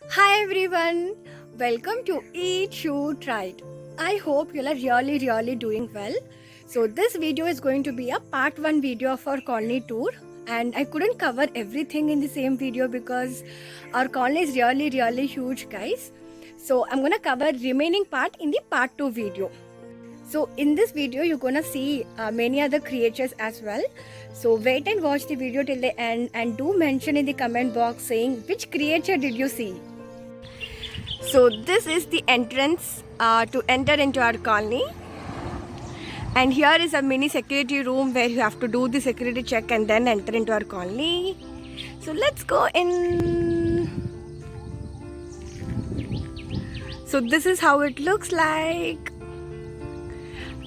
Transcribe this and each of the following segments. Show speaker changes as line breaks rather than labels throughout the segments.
Hi everyone, welcome to Eat, Shoot, Right. I hope you are really doing well. So this video is going to be a part 1 video of our colony tour, and I couldn't cover everything in the same video because our colony is really huge, guys. So I'm gonna cover remaining part in the part 2 video. So in this video you're gonna see many other creatures as well. So wait and watch the video till the end, and do mention in the comment box saying which creature did you see. So this is the entrance to enter into our colony, and here is a mini security room where you have to do the security check and then enter into our colony. So let's go in. So this is how it looks like.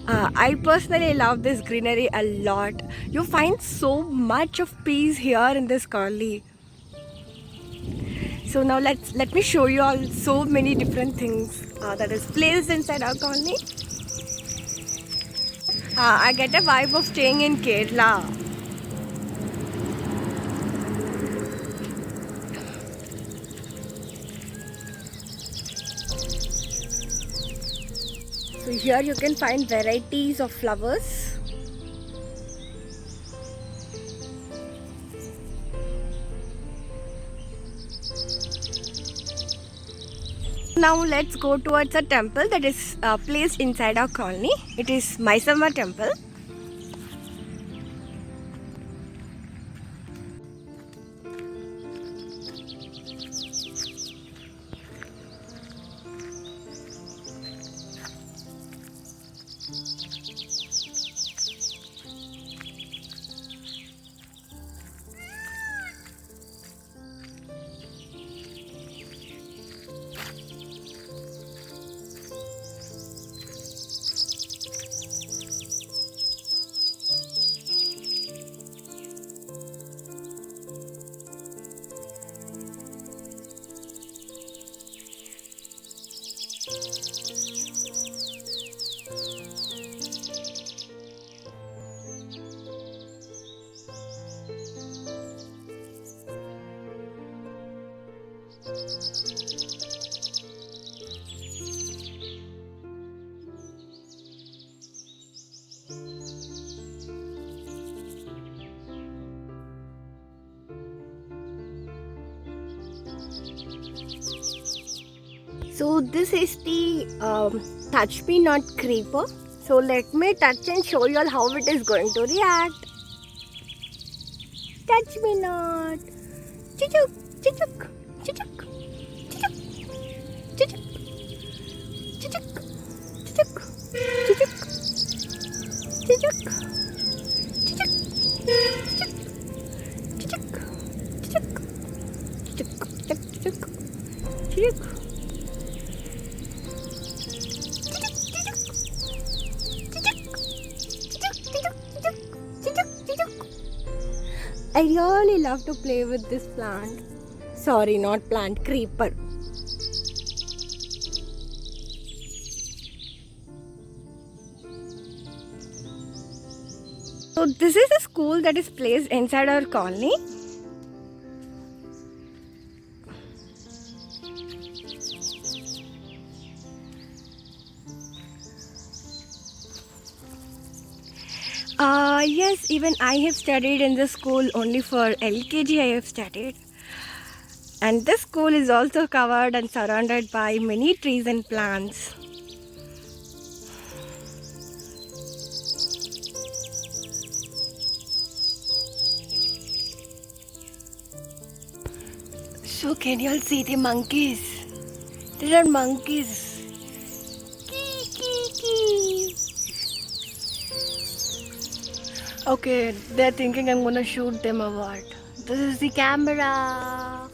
I personally love this greenery a lot. You find so much of peace here in this colony. So now let me show you all so many different things that is placed inside our colony. I get a vibe of staying in Kerala. So here you can find varieties of flowers. Now let's go towards a temple that is placed inside our colony. It is Maisama temple. So this is the touch me not creeper. So let me touch and show you all how it is going to react. Touch me not. Chichuk, chichuk, chichuk, chichuk, chichuk, chichuk, chichuk, chichuk, chichuk, chichuk, chichuk, chichuk, chichuk, chichuk, chichuk. I really love to play with this plant. Sorry, not plant, creeper. So this is a school that is placed inside our colony. Yes, even I have studied in this school. Only for LKG I have studied. And this school is also covered and surrounded by many trees and plants. So can you all see the monkeys? There are monkeys. Okay, they're thinking I'm gonna shoot them or what? This is the camera.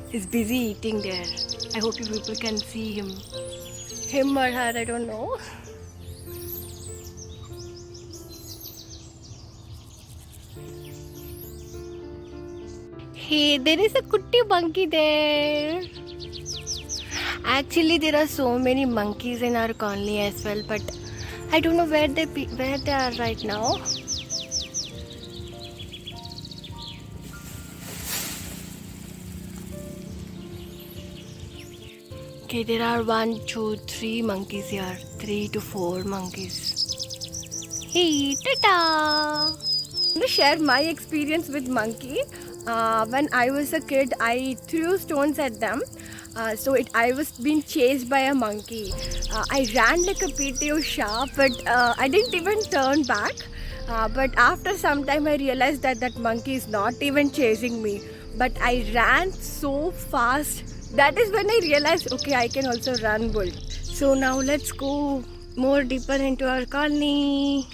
He's busy eating there. I hope you people can see him. Him or her, I don't know. Hey, there is a kutti monkey there. Actually, there are so many monkeys in our colony as well, but I don't know where they are right now. Okay, there are 1, 2, 3 monkeys here. 3 to 4 monkeys. Hey, ta-ta! I'm going to share my experience with monkey. When I was a kid, I threw stones at them. I was being chased by a monkey. I ran like a PT Usha, but I didn't even turn back. But after some time, I realized that that monkey is not even chasing me. But I ran so fast. That is when I realized, okay, I can also run bull. So now let's go more deeper into our colony.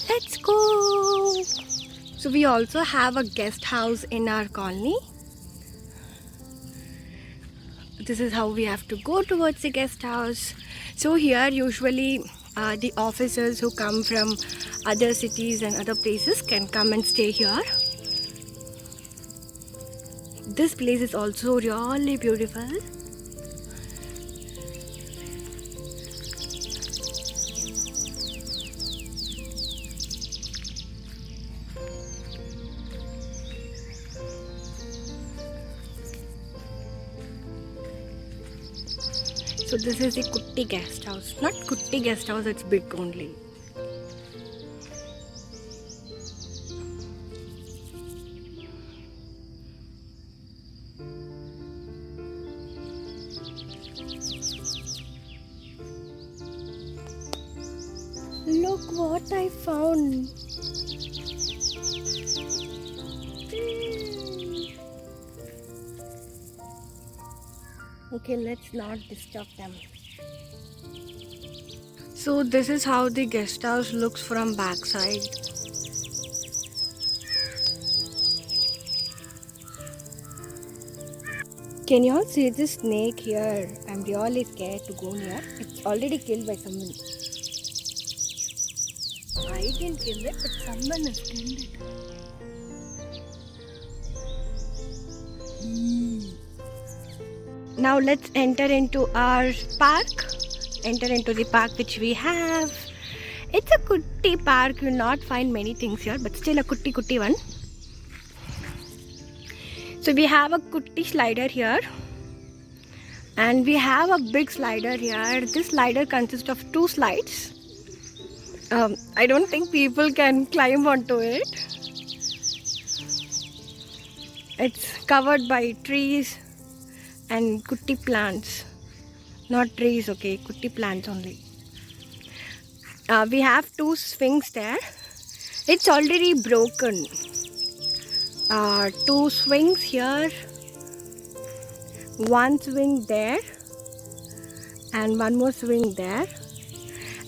Let's go. So we also have a guest house in our colony. This is how we have to go towards the guest house. So here usually the officers who come from other cities and other places can come and stay here. This place is also really beautiful. So this is the Kutti guest house. Not Kutti guest house, it's big only. Look what I found. Okay, let's not disturb them. So this is how the guest house looks from backside. Can you all see this snake here? I'm really scared to go near. It's already killed by someone. I didn't kill it, but someone has killed it. Now let's enter into our park. Enter into the park which we have. It's a kutti park. You'll not find many things here, but still a kutti one. So we have a kutti slider here. And we have a big slider here. This slider consists of 2 slides. I don't think people can climb onto it. It's covered by trees and kutti plants. Not trees, okay, kutti plants only. We have 2 swings there. It's already broken. 2 swings here, 1 swing there, and 1 more swing there.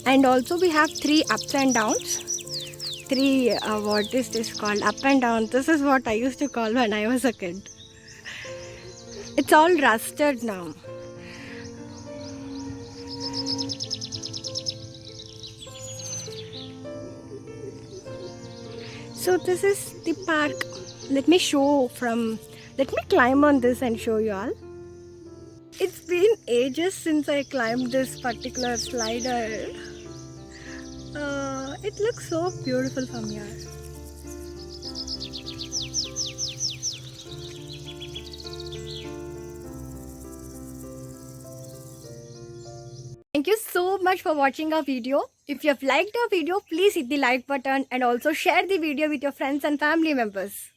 And also we have 3 ups and downs. 3, what is this called? Up and down. This is what I used to call when I was a kid. It's all rusted now. So this is the park. Let me climb on this and show you all. It's been ages since I climbed this particular slider. It looks so beautiful from here. Thank you so much for watching our video. If you have liked our video, please hit the like button and also share the video with your friends and family members.